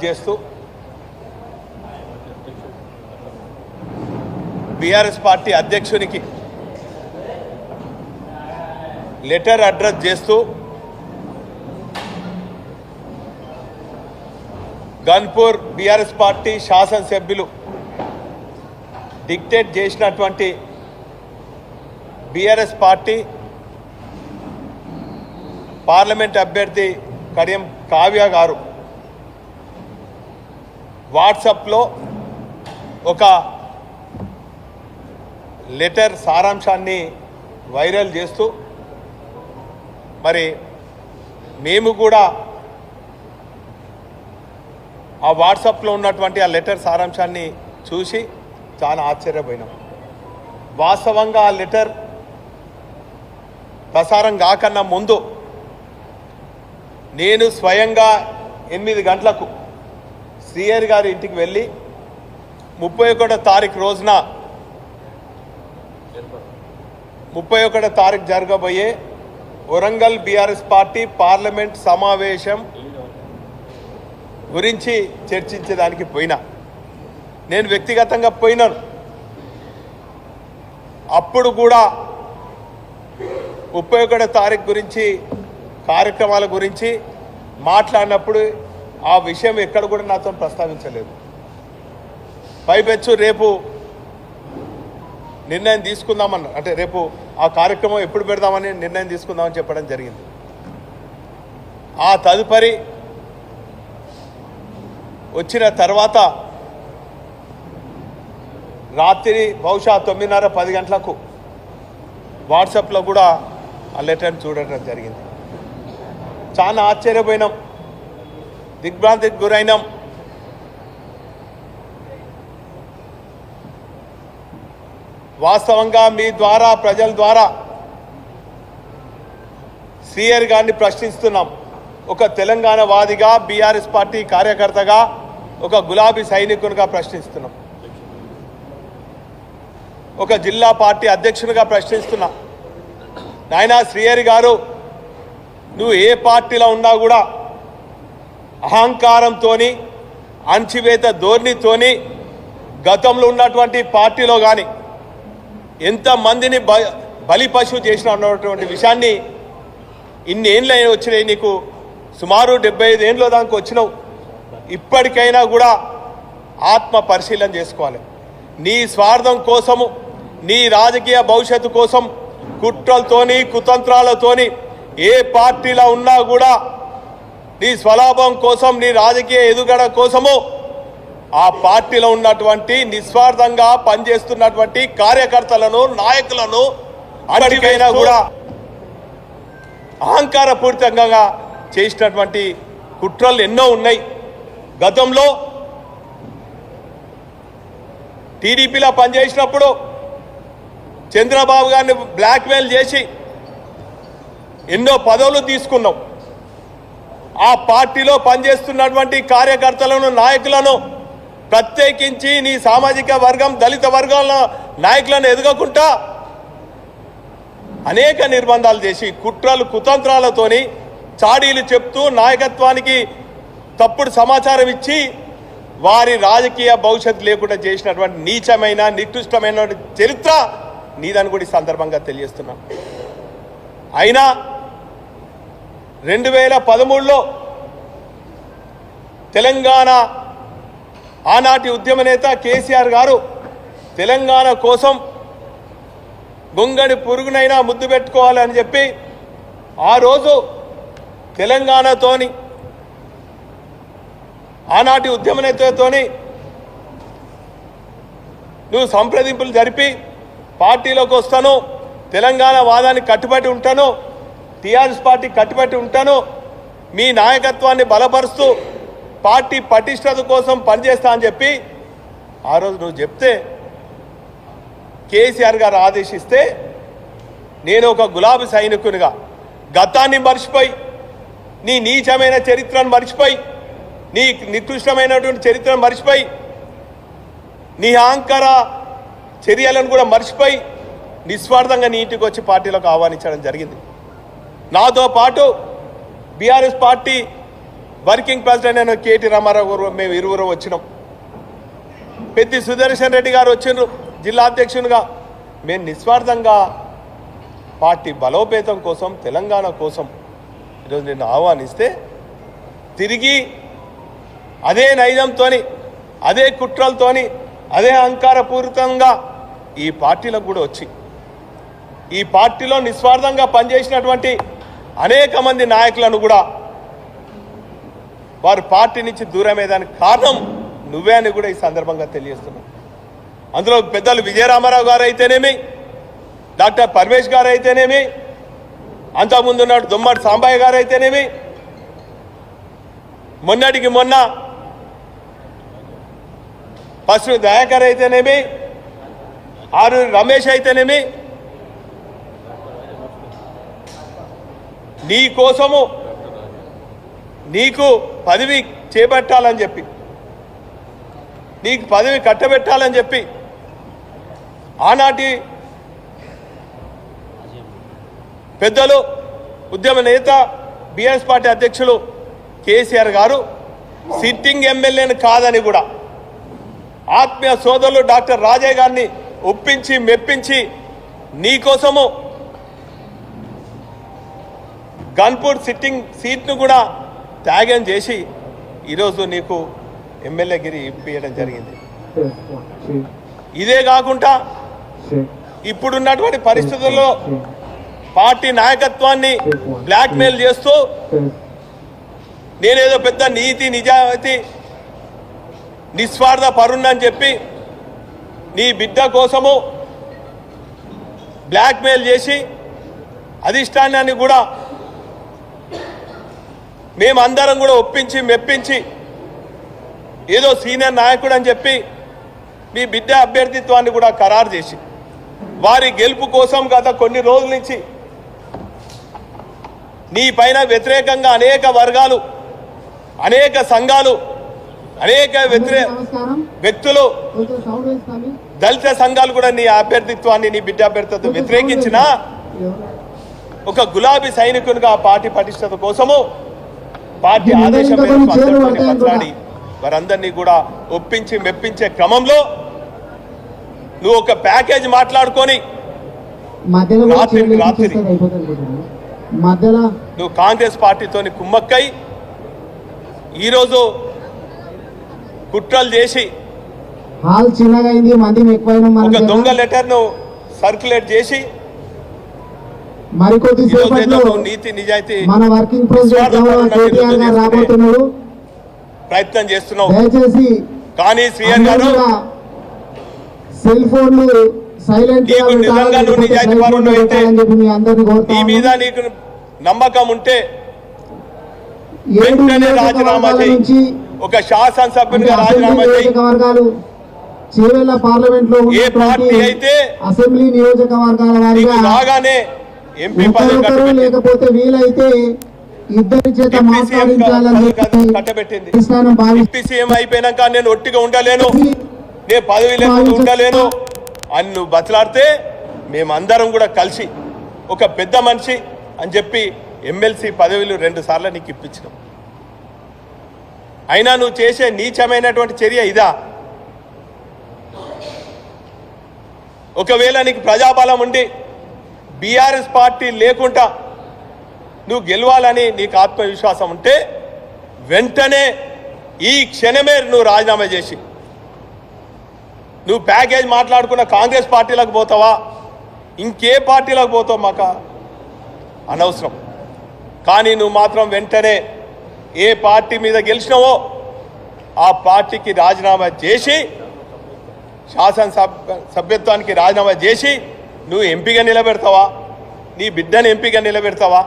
చేస్తూ BRS party అధ్యక్షునికి letter address చేస్తూ Ghanpur BRS party శాసనసభ్యులు డిక్టేట్ చేసినటువంటి బీఆర్ఎస్ పార్టీ పార్లమెంట్ అభ్యర్థి కడియం కావ్య గారు వాట్సాప్లో ఒక లెటర్ సారాంశాన్ని వైరల్ చేస్తూ మరి మేము కూడా ఆ వాట్సాప్లో ఉన్నటువంటి ఆ లెటర్ సారాంశాన్ని చూసి చాలా ఆశ్చర్యపోయినాం. వాస్తవంగా ఆ లెటర్ ప్రసారం కాకన్నా ముందు నేను స్వయంగా 8 గంటలకు శ్రీహరి గారి ఇంటికి వెళ్ళి 31వ తారీఖు రోజున 31వ తారీఖు జరగబోయే వరంగల్ బీఆర్ఎస్ పార్టీ పార్లమెంట్ సమావేశం గురించి చర్చించడానికి పోయినా. నేను వ్యక్తిగతంగా పోయినాను. అప్పుడు కూడా 31వ తారీఖు గురించి కార్యక్రమాల గురించి మాట్లాడినప్పుడు ఆ విషయం ఎక్కడ కూడా నాతో ప్రస్తావించలేదు. పైపెచ్చు రేపు నిర్ణయం తీసుకుందామన్న, అంటే రేపు ఆ కార్యక్రమం ఎప్పుడు పెడదామని నిర్ణయం తీసుకుందామని చెప్పడం జరిగింది. ఆ తదుపరి వచ్చిన తర్వాత రాత్రి బహుశా 9:30-10 గంటలకు వాట్సాప్లో కూడా ఆ లెటర్ని చూడటం జరిగింది. చాలా ఆశ్చర్యపోయినాం, దిగ్భ్రాంతికి గురైనాం. వాస్తవంగా మీ ద్వారా, ప్రజల ద్వారా శ్రీహరి గారిని ప్రశ్నిస్తున్నాం. ఒక తెలంగాణ వాదిగా, బీఆర్ఎస్ పార్టీ కార్యకర్తగా, ఒక గులాబీ సైనికునిగా ప్రశ్నిస్తున్నాం. ఒక జిల్లా పార్టీ అధ్యక్షునిగా ప్రశ్నిస్తున్నా. నాయనా శ్రీహరి గారు, నువ్వు ఏ పార్టీలో ఉన్నా కూడా అహంకారంతో, అణచివేత ధోరణితోని గతంలో ఉన్నటువంటి పార్టీలో కానీ ఎంతమందిని బలిపశువు చేసిన అన్నటువంటి విషయాన్ని ఇన్ని ఏళ్ళు వచ్చినాయి. నీకు సుమారు 75 ఏళ్ళ దాకా వచ్చినావు. ఇప్పటికైనా కూడా ఆత్మ పరిశీలన చేసుకోవాలి. నీ స్వార్థం కోసము, నీ రాజకీయ భవిష్యత్తు కోసం కుట్రలతోని, కుతంత్రాలతోని ఏ పార్టీలో ఉన్నా కూడా నీ స్వలాభం కోసం, నీ రాజకీయ ఎదుగుదల కోసము ఆ పార్టీలో ఉన్నటువంటి నిస్వార్థంగా పనిచేస్తున్నటువంటి కార్యకర్తలను, నాయకులను అన్నిటికైనా కూడా అహంకారపూరితంగా చేసినటువంటి కుట్రలు ఎన్నో ఉన్నాయి. గతంలో టీడీపీలో పనిచేసినప్పుడు చంద్రబాబు గారిని బ్లాక్మెయిల్ చేసి ఎన్నో పదవులు తీసుకున్నాం. ఆ పార్టీలో పనిచేస్తున్నటువంటి కార్యకర్తలను, నాయకులను, ప్రత్యేకించి నీ సామాజిక వర్గం, దళిత వర్గాల నాయకులను ఎదగకుండా అనేక నిర్బంధాలు చేసి, కుట్రలు, కుతంత్రాలతోని చాడీలు చెప్తూ నాయకత్వానికి తప్పుడు సమాచారం ఇచ్చి వారి రాజకీయ భవిష్యత్తు లేకుండా చేసినటువంటి నీచమైన, నికృష్టమైన చరిత్ర నీదని కూడా ఈ సందర్భంగా తెలియజేస్తున్నా. అయినా 2013లో తెలంగాణ ఆనాటి ఉద్యమ నేత కేసీఆర్ గారు తెలంగాణ కోసం గొంగడి పురుగునైనా ముద్దు పెట్టుకోవాలని చెప్పి ఆ రోజు తెలంగాణతోని, ఆనాటి ఉద్యమ నేతతోని నువ్వు సంప్రదింపులు జరిపి పార్టీలోకి వస్తాను, తెలంగాణ వాదానికి కట్టుబడి ఉంటాను, టీఆర్ఎస్ పార్టీ కట్టుబడి ఉంటాను, మీ నాయకత్వాన్ని బలపరుస్తూ పార్టీ పటిష్టత కోసం పనిచేస్తా అని చెప్పి ఆ రోజు నువ్వు చెప్తే, కేసీఆర్ గారు ఆదేశిస్తే నేను ఒక గులాబీ సైనికునిగా గతాన్ని మర్చిపోయి, నీ నీచమైన చరిత్రను మర్చిపోయి, నీ నికృష్టమైనటువంటి చరిత్రను మర్చిపోయి, నీ అహంకార చర్యలను కూడా మర్చిపోయి నిస్వార్థంగా నీ ఇంటికి వచ్చి పార్టీలోకి ఆహ్వానించడం జరిగింది. నాతో పాటు బీఆర్ఎస్ పార్టీ వర్కింగ్ ప్రెసిడెంట్ అయిన కేటీ రామారావు గారు మేము ఇరువురు వచ్చినాం. పెద్ది సుదర్శన్ రెడ్డి గారు వచ్చిండ్రు జిల్లా అధ్యక్షునిగా. మేము నిస్వార్థంగా పార్టీ బలోపేతం కోసం, తెలంగాణ కోసం ఈరోజు నిన్ను ఆహ్వానిస్తే తిరిగి అదే నైజంతోని, అదే కుట్రలతోని, అదే అహంకారపూరితంగా ఈ పార్టీలకు కూడా వచ్చి ఈ పార్టీలో నిస్వార్థంగా పనిచేసినటువంటి అనేక మంది నాయకులను కూడా వారు పార్టీ నుంచి దూరమయ్యేదానికి కారణం నువ్వే అని కూడా ఈ సందర్భంగా తెలియజేస్తున్నాను. అందులో పెద్దలు విజయరామారావు గారు అయితేనేమి, డాక్టర్ పరమేష్ గారు అయితేనేమి, అంతకుముందు ఉన్నాడు దొమ్మటి సాంబయ్య గారు అయితేనేమి, మొన్నటికి మొన్న పశు దయాకర్ అయితేనేమి, ఆరూరి రమేష్ అయితేనేమి, నీ కోసము నీకు పదవి చేపట్టాలని చెప్పి, నీకు పదవి కట్టబెట్టాలని చెప్పి ఆనాటి పెద్దలు ఉద్యమ నేత బీఆర్ఎస్ పార్టీ అధ్యక్షులు కేసీఆర్ గారు సిట్టింగ్ ఎమ్మెల్యేని కాదని కూడా ఆత్మీయ సోదరులు డాక్టర్ రాజయ్య గారిని ఒప్పించి మెప్పించి నీకోసము గన్పూర్ సిట్టింగ్ సీట్ను కూడా త్యాగం చేసి ఈరోజు నీకు ఎమ్మెల్యేగిరి ఇప్పించడం జరిగింది. ఇదే కాకుండా ఇప్పుడున్నటువంటి పరిస్థితుల్లో పార్టీ నాయకత్వాన్ని బ్లాక్మెయిల్ చేస్తూ నేనేదో పెద్ద నీతి నిజాయితీ నిస్వార్థ పరుణ్ణని చెప్పి నీ బిడ్డ కోసము బ్లాక్మెయిల్ చేసి అధిష్టానాన్ని కూడా మేమందరం కూడా ఒప్పించి మెప్పించి ఏదో సీనియర్ నాయకుడు అని చెప్పి మీ బిడ్డ అభ్యర్థిత్వాన్ని కూడా ఖరారు చేసి వారి గెలుపు కోసం గత కొన్ని రోజుల నుంచి నీ పైన వ్యతిరేకంగా అనేక వర్గాలు, అనేక సంఘాలు, అనేక వ్యక్తులు, దళిత సంఘాలు కూడా నీ అభ్యర్థిత్వాన్ని, నీ బిడ్డ అభ్యర్థిత్వం వ్యతిరేకించిన ఒక గులాబీ సైనికునిగా ఆ పార్టీ పటిష్టత కోసము పార్టీ ఆదేశం మాట్లాడి వారందరినీ కూడా ఒప్పించి మెప్పించే క్రమంలో నువ్వు ఒక ప్యాకేజ్ మాట్లాడుకొని రాత్రి నువ్వు కాంగ్రెస్ పార్టీతోని కుమ్మక్కై ఈరోజు కుట్రలు చేసి ఒక దొంగ లెటర్ను సర్క్యులేట్ చేసి నీతి నిజాయితీ ప్రయత్నం చేస్తున్నావు. కానీ శ్రీయన్ గారు సెల్ ఫోన్లు సైలెంట్ నిజంగా నువ్వు నిజాయితీ పరుడు అయితే, నీ మీద నీకు నమ్మకం ఉంటే వెంటనే రాజీనామా చేయి. ఒక శాసనసభ్యునిగా రాజీనామా చేయి. ఏ పార్టీ అయితే అసెంబ్లీ నియోజకవర్గాల వారిగా రాగానే ఎంపీ పదవి లేకపోతే వీలైతే ఇద్దరి చేత మాట్లాడించాలని కట్టబెట్టింది. ఎంపీ సీఎం అయిపోయినాక నేను ఒట్టిగా ఉండలేను, నేను పదవి లేకుండా ఉండలేను అని నువ్వు బతలాడితే మేమందరం కూడా కలిసి ఒక పెద్ద మనిషి అని చెప్పి ఎమ్మెల్సీ పదవులు 2 సార్లు నీకు ఇప్పించినాం. అయినా నువ్వు చేసే నీచమైనటువంటి చర్య ఇదా? ఒకవేళ నీకు ప్రజాబలం ఉండి బీఆర్ఎస్ పార్టీ లేకుండా నువ్వు గెలవాలని నీకు ఆత్మవిశ్వాసం ఉంటే వెంటనే ఈ క్షణమే నువ్వు రాజీనామా చేసి నువ్వు ప్యాకేజ్ మాట్లాడుకున్న కాంగ్రెస్ పార్టీలకు పోతావా, ఇంకే పార్టీలకు పోతావు మాకు అనవసరం. కానీ నువ్వు మాత్రం వెంటనే ఏ పార్టీ మీద గెలిచినావో ఆ పార్టీకి రాజీనామా చేసి, సభ్యత్వానికి రాజీనామా చేసి నువ్వు ఎంపీగా నిలబెడతావా, నీ బిడ్డను ఎంపీగా నిలబెడతావా?